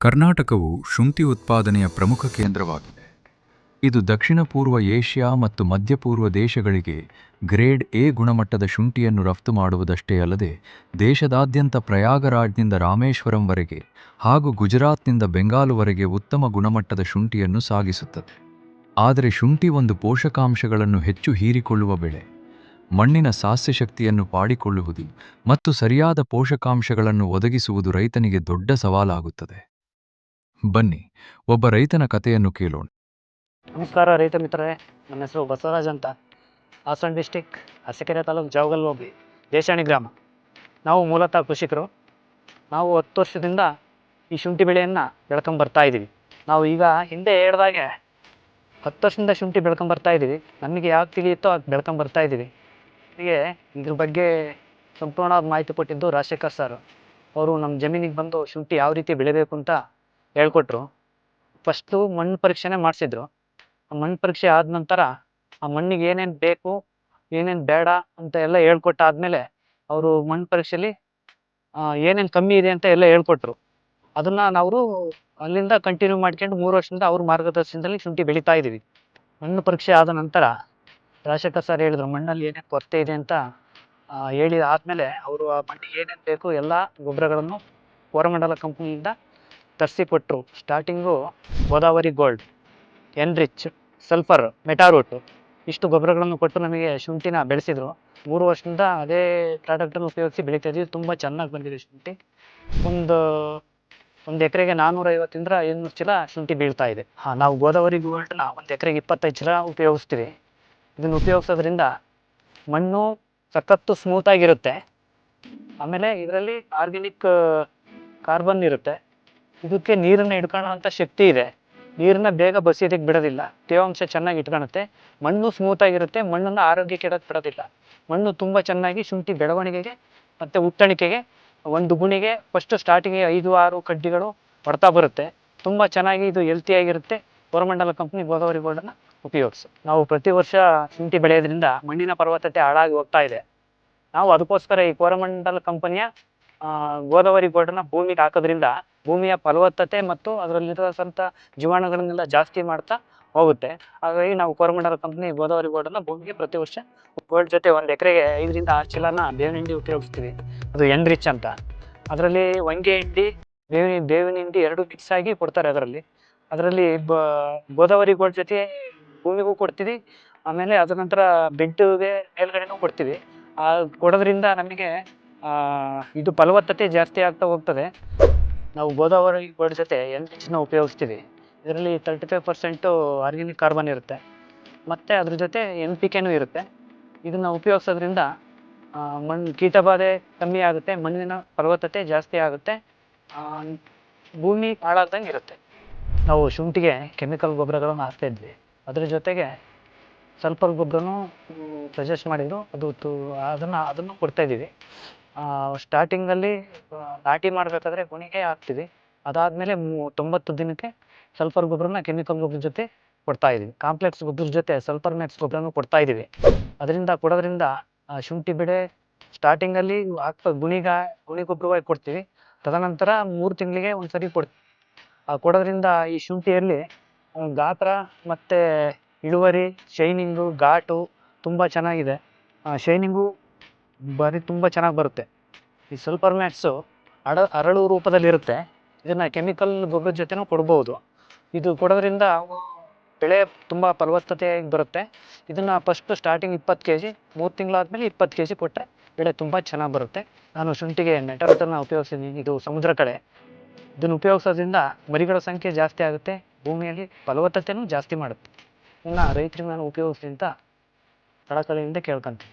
ಕರ್ನಾಟಕವು ಶುಂಠಿ ಉತ್ಪಾದನೆಯ ಪ್ರಮುಖ ಕೇಂದ್ರವಾಗಿದೆ. ಇದು ದಕ್ಷಿಣ ಪೂರ್ವ ಏಷ್ಯಾ ಮತ್ತು ಮಧ್ಯಪೂರ್ವ ದೇಶಗಳಿಗೆ ಗ್ರೇಡ್ ಎ ಗುಣಮಟ್ಟದ ಶುಂಠಿಯನ್ನು ರಫ್ತು ಮಾಡುವುದಷ್ಟೇ ಅಲ್ಲದೆ ದೇಶದಾದ್ಯಂತ ಪ್ರಯಾಗರಾಜ್ನಿಂದ ರಾಮೇಶ್ವರಂವರೆಗೆ ಹಾಗೂ ಗುಜರಾತ್ನಿಂದ ಬೆಂಗಾಲುವರೆಗೆ ಉತ್ತಮ ಗುಣಮಟ್ಟದ ಶುಂಠಿಯನ್ನು ಸಾಗಿಸುತ್ತದೆ. ಆದರೆ ಶುಂಠಿ ಒಂದು ಪೋಷಕಾಂಶಗಳನ್ನು ಹೆಚ್ಚು ಹೀರಿಕೊಳ್ಳುವ ಬೆಳೆ. ಮಣ್ಣಿನ ಸಾಸ್ಯಶಕ್ತಿಯನ್ನು ಪಾಡಿಕೊಳ್ಳುವುದು ಮತ್ತು ಸರಿಯಾದ ಪೋಷಕಾಂಶಗಳನ್ನು ಒದಗಿಸುವುದು ರೈತನಿಗೆ ದೊಡ್ಡ ಸವಾಲಾಗುತ್ತದೆ. ಬನ್ನಿ, ಒಬ್ಬ ರೈತನ ಕಥೆಯನ್ನು ಕೇಳೋಣ. ನಮಸ್ಕಾರ ರೈತ ಮಿತ್ರರೇ, ನನ್ನ ಹೆಸರು ಬಸವರಾಜ್ ಅಂತ. ಹಾಸನ ಡಿಸ್ಟಿಕ್, ಅರಸೀಕೆರೆ ತಾಲೂಕು, ಜಾವಗಲ್ ಹೋಬಳಿ, ದೇಶಾಣಿ ಗ್ರಾಮ. ನಾವು ಮೂಲತಃ ಕೃಷಿಕರು. ನಾವು 10 ವರ್ಷದಿಂದ ಈ ಶುಂಠಿ ಬೆಳೆಯನ್ನು ಬೆಳ್ಕೊಂಬರ್ತಾ ಇದ್ದೀವಿ. ನಾವು ಈಗ ಹಿಂದೆ ಹೇಳ್ದಾಗೆ 10 ವರ್ಷದಿಂದ ಶುಂಠಿ ಬೆಳ್ಕೊಂಬರ್ತಾ ಇದ್ದೀವಿ. ನಮಗೆ ಯಾಕೆ ತಿಳಿಯುತ್ತೋ ಅದು ಬೆಳ್ಕೊಂಬರ್ತಾ ಇದ್ದೀವಿ. ಹೀಗೆ ಇದ್ರ ಬಗ್ಗೆ ಸಂಪೂರ್ಣವಾದ ಮಾಹಿತಿ ಕೊಟ್ಟಿದ್ದು ರಾಜಶೇಖರ್ ಸರ್. ಅವರು ನಮ್ಮ ಜಮೀನಿಗೆ ಬಂದು ಶುಂಠಿ ಯಾವ ರೀತಿ ಬೆಳಿಬೇಕು ಅಂತ ಹೇಳ್ಕೊಟ್ರು. ಫಸ್ಟು ಮಣ್ಣು ಪರೀಕ್ಷೆನೇ ಮಾಡಿಸಿದ್ರು. ಆ ಮಣ್ಣು ಪರೀಕ್ಷೆ ಆದ ನಂತರ ಆ ಮಣ್ಣಿಗೆ ಏನೇನು ಬೇಕು, ಏನೇನು ಬೇಡ ಅಂತ ಎಲ್ಲ ಹೇಳ್ಕೊಟ್ಟಾದ್ಮೇಲೆ ಅವರು ಮಣ್ಣು ಪರೀಕ್ಷೆಯಲ್ಲಿ ಏನೇನು ಕಮ್ಮಿ ಇದೆ ಅಂತ ಎಲ್ಲ ಹೇಳ್ಕೊಟ್ರು. ಅದನ್ನು ನಾವು ಅಲ್ಲಿಂದ ಕಂಟಿನ್ಯೂ ಮಾಡ್ಕೊಂಡು 3 ವರ್ಷದಿಂದ ಅವ್ರ ಮಾರ್ಗದರ್ಶನದಲ್ಲಿ ಶುಂಠಿ ಬೆಳೀತಾ ಇದ್ದೀವಿ. ಮಣ್ಣು ಪರೀಕ್ಷೆ ಆದ ನಂತರ ರಾಜಶೇಖರ್ ಸರ್ ಹೇಳಿದ್ರು ಮಣ್ಣಲ್ಲಿ ಏನೇನು ಕೊರತೆ ಇದೆ ಅಂತ ಹೇಳಿ ಆದಮೇಲೆ ಅವರು ಆ ಮಣ್ಣಿಗೆ ಏನೇನು ಬೇಕು ಎಲ್ಲ ಗೊಬ್ಬರಗಳನ್ನು ಕೋರಮಂಡಲ ಕಂಪ್ನಿಯಿಂದ ತರಿಸಿ ಕೊಟ್ಟರು. Starting Godavari gold, enrich, sulphur, Metaroot ಇಷ್ಟು ಗೊಬ್ಬರಗಳನ್ನು ಕೊಟ್ಟು ನಮಗೆ ಶುಂಠಿನ ಬೆಳೆಸಿದ್ರು. 3 ವರ್ಷದಿಂದ ಅದೇ ಪ್ರಾಡಕ್ಟನ್ನು ಉಪಯೋಗಿಸಿ ಬೆಳೀತಾ ಇದ್ದೀವಿ. ತುಂಬ ಚೆನ್ನಾಗಿ ಬಂದಿದೆ ಶುಂಠಿ. ಒಂದು ಎಕರೆಗೆ 450 500 ಚೀಲ ಶುಂಠಿ ಬೀಳ್ತಾ ಇದೆ. ನಾವು ಗೋದಾವರಿ ಗೋಲ್ಡ್ನ 1 ಎಕರೆಗೆ 25 ಚೀಲ ಉಪಯೋಗಿಸ್ತೀವಿ. ಇದನ್ನು ಉಪಯೋಗಿಸೋದ್ರಿಂದ ಮಣ್ಣು ಸಖತ್ತು ಸ್ಮೂತಾಗಿರುತ್ತೆ. ಆಮೇಲೆ ಇದರಲ್ಲಿ ಆರ್ಗ್ಯಾನಿಕ್ ಕಾರ್ಬನ್ ಇರುತ್ತೆ. ಇದಕ್ಕೆ ನೀರನ್ನು ಹಿಡ್ಕೊಳ್ಳೋಂಥ ಶಕ್ತಿ ಇದೆ. ನೀರನ್ನ ಬೇಗ ಬಸಿಯೋದಕ್ಕೆ ಬಿಡೋದಿಲ್ಲ. ತೇವಾಂಶ ಚೆನ್ನಾಗಿ ಇಟ್ಕೊಳುತ್ತೆ. ಮಣ್ಣು ಸ್ಮೂತಾಗಿರುತ್ತೆ. ಮಣ್ಣನ್ನು ಆರೋಗ್ಯ ಕೆಡೋಕ್ಕೆ ಬಿಡೋದಿಲ್ಲ. ಮಣ್ಣು ತುಂಬ ಚೆನ್ನಾಗಿ ಶುಂಠಿ ಬೆಳವಣಿಗೆಗೆ ಮತ್ತು ಉತ್ತಣಿಕೆಗೆ ಒಂದು ಗುಣಿಗೆ ಫಸ್ಟು ಸ್ಟಾರ್ಟಿಂಗಿಗೆ 5-6 ಕಡ್ಡಿಗಳು ಹೊಡ್ತಾ ಬರುತ್ತೆ. ತುಂಬ ಚೆನ್ನಾಗಿ ಇದು ಹೆಲ್ತಿಯಾಗಿರುತ್ತೆ. ಕೋರಮಂಡಲ ಕಂಪ್ನಿ ಗೋದಾವರಿ ಗೋಲ್ಡನ್ನು ಉಪಯೋಗಿಸು. ನಾವು ಪ್ರತಿ ವರ್ಷ ಶುಂಠಿ ಬೆಳೆಯೋದ್ರಿಂದ ಮಣ್ಣಿನ ಫಲವತ್ತತೆ ಹಾಳಾಗಿ ಹೋಗ್ತಾ ಇದೆ. ನಾವು ಅದಕ್ಕೋಸ್ಕರ ಈ ಕೋರಮಂಡಲ ಕಂಪನಿಯ ಗೋದಾವರಿ ಗೋಲ್ಡನ್ನು ಭೂಮಿಗೆ ಹಾಕೋದ್ರಿಂದ ಭೂಮಿಯ ಫಲವತ್ತತೆ ಮತ್ತು ಅದರಲ್ಲಿರೋಂಥ ಜೀವಾಣುಗಳನ್ನೆಲ್ಲ ಜಾಸ್ತಿ ಮಾಡ್ತಾ ಹೋಗುತ್ತೆ. ಹಾಗಾಗಿ ನಾವು ಕೋರಮಂಡಲ ಕಂಪ್ನಿ ಗೋದಾವರಿ ಗೋಲ್ಡನ್ನು ಭೂಮಿಗೆ ಪ್ರತಿ ವರ್ಷ ಗೋಲ್ಡ್ ಜೊತೆ 1 ಎಕರೆಗೆ 5-6 ಚೀಲನ ಬೇವಿನ ಹಿಂಡಿ ಉಪಯೋಗಿಸ್ತೀವಿ. ಅದು ಎನ್ರಿಚ್ ಅಂತ. ಅದರಲ್ಲಿ ಹೊಂಗೆ ಹಿಂಡಿ, ಬೇವಿನ ಹಿಂಡಿ 2 ಮಿಕ್ಸ್ ಆಗಿ ಕೊಡ್ತಾರೆ. ಅದರಲ್ಲಿ ಗೋದಾವರಿ ಗೋಲ್ಡ್ ಜೊತೆ ಭೂಮಿಗೂ ಕೊಡ್ತೀವಿ. ಆಮೇಲೆ ಅದರ ನಂತರ ಬೆಡ್ಗೆ ಮೇಲ್ಗಡೆನೂ ಕೊಡ್ತೀವಿ. ಕೊಡೋದ್ರಿಂದ ನಮಗೆ ಇದು ಫಲವತ್ತತೆ ಜಾಸ್ತಿ ಆಗ್ತಾ ಹೋಗ್ತದೆ. ನಾವು ಗೋದಾವರಿ ಗೋಲ್ಡ್ ಜೊತೆ ಎನ್ರಿಚ್ನ ಉಪಯೋಗಿಸ್ತೀವಿ. ಇದರಲ್ಲಿ 35% ಆರ್ಗ್ಯಾನಿಕ್ ಕಾರ್ಬನ್ ಇರುತ್ತೆ. ಮತ್ತು ಅದ್ರ ಜೊತೆ NPKನೂ ಇರುತ್ತೆ. ಇದನ್ನು ಉಪಯೋಗಿಸೋದ್ರಿಂದ ಕೀಟಬಾಧೆ ಕಮ್ಮಿ ಆಗುತ್ತೆ. ಮಣ್ಣಿನ ಫಲವತ್ತತೆ ಜಾಸ್ತಿ ಆಗುತ್ತೆ. ಭೂಮಿ ಹಾಳಾಗ್ದಂಗೆ ಇರುತ್ತೆ. ನಾವು ಶುಂಠಿಗೆ ಕೆಮಿಕಲ್ ಗೊಬ್ಬರಗಳನ್ನು ಹಾಕ್ತಾಯಿದ್ವಿ. ಅದ್ರ ಜೊತೆಗೆ ಸಲ್ಫರ್ ಗೊಬ್ಬರನೂ ಸಜೆಸ್ಟ್ ಮಾಡಿದರು. ಅದನ್ನು ಕೊಡ್ತಾಯಿದ್ದೀವಿ. ಸ್ಟಾರ್ಟಿಂಗಲ್ಲಿ ನಾಟಿ ಮಾಡಬೇಕಾದ್ರೆ ಗುಣಿಗೆ ಹಾಕ್ತೀವಿ. ಅದಾದಮೇಲೆ 90 ದಿನಕ್ಕೆ ಸಲ್ಫರ್ ಗೊಬ್ಬರನ ಕೆಮಿಕಲ್ ಗೊಬ್ಬರ ಜೊತೆ ಕೊಡ್ತಾಯಿದ್ದೀವಿ. ಕಾಂಪ್ಲೆಕ್ಸ್ ಗೊಬ್ಬರದ ಜೊತೆ ಸಲ್ಫರ್ ಮ್ಯಾಕ್ಸ್ ಗೊಬ್ಬರನೂ ಕೊಡ್ತಾಯಿದ್ದೀವಿ. ಕೊಡೋದ್ರಿಂದ ಶುಂಠಿ ಬೆಳೆ ಸ್ಟಾರ್ಟಿಂಗಲ್ಲಿ ಗುಣಿ ಗೊಬ್ಬರವಾಗಿ ಕೊಡ್ತೀವಿ. ತದನಂತರ 3 ತಿಂಗಳಿಗೆ ಒಂದ್ಸರಿ ಕೊಡೋದ್ರಿಂದ ಈ ಶುಂಠಿಯಲ್ಲಿ ಗಾತ್ರ ಮತ್ತು ಇಳುವರಿ, ಶೈನಿಂಗು, ಘಾಟು ತುಂಬ ಚೆನ್ನಾಗಿದೆ. ಶೈನಿಂಗು ತುಂಬ ಚೆನ್ನಾಗಿ ಬರುತ್ತೆ. ಈ ಸಲ್ಫರ್ ಮ್ಯಾಕ್ಸು ಅರಳು ರೂಪದಲ್ಲಿರುತ್ತೆ. ಇದನ್ನು ಕೆಮಿಕಲ್ ಗೊಬ್ಬರದ ಜೊತೆನೂ ಕೊಡ್ಬೋದು. ಇದು ಕೊಡೋದ್ರಿಂದ ಬೆಳೆ ತುಂಬ ಫಲವತ್ತತೆಯಾಗಿ ಬರುತ್ತೆ. ಇದನ್ನು ಫಸ್ಟು ಸ್ಟಾರ್ಟಿಂಗ್ 20 kg, 3 ತಿಂಗಳಾದಮೇಲೆ 20 kg ಕೊಟ್ಟರೆ ಬೆಳೆ ತುಂಬ ಚೆನ್ನಾಗಿ ಬರುತ್ತೆ. ನಾನು ಶುಂಠಿಗೆ ಮೆಟಾರೂಟನ್ನು ಉಪಯೋಗಿಸಿದ್ದೀನಿ. ಇದು ಸಮುದ್ರ ಕಡೆ. ಇದನ್ನು ಉಪಯೋಗಿಸೋದ್ರಿಂದ ಮರಿಗಳ ಸಂಖ್ಯೆ ಜಾಸ್ತಿ ಆಗುತ್ತೆ. ಭೂಮಿಯಲ್ಲಿ ಫಲವತ್ತತೆನೂ ಜಾಸ್ತಿ ಮಾಡುತ್ತೆ. ಇನ್ನು ರೈತರಿಗೆ ನಾನು ಉಪಯೋಗಿಸಿ ಅಂತ ಕಳಕಳಿಯಿಂದ ಕೇಳ್ಕೊಂತೀನಿ.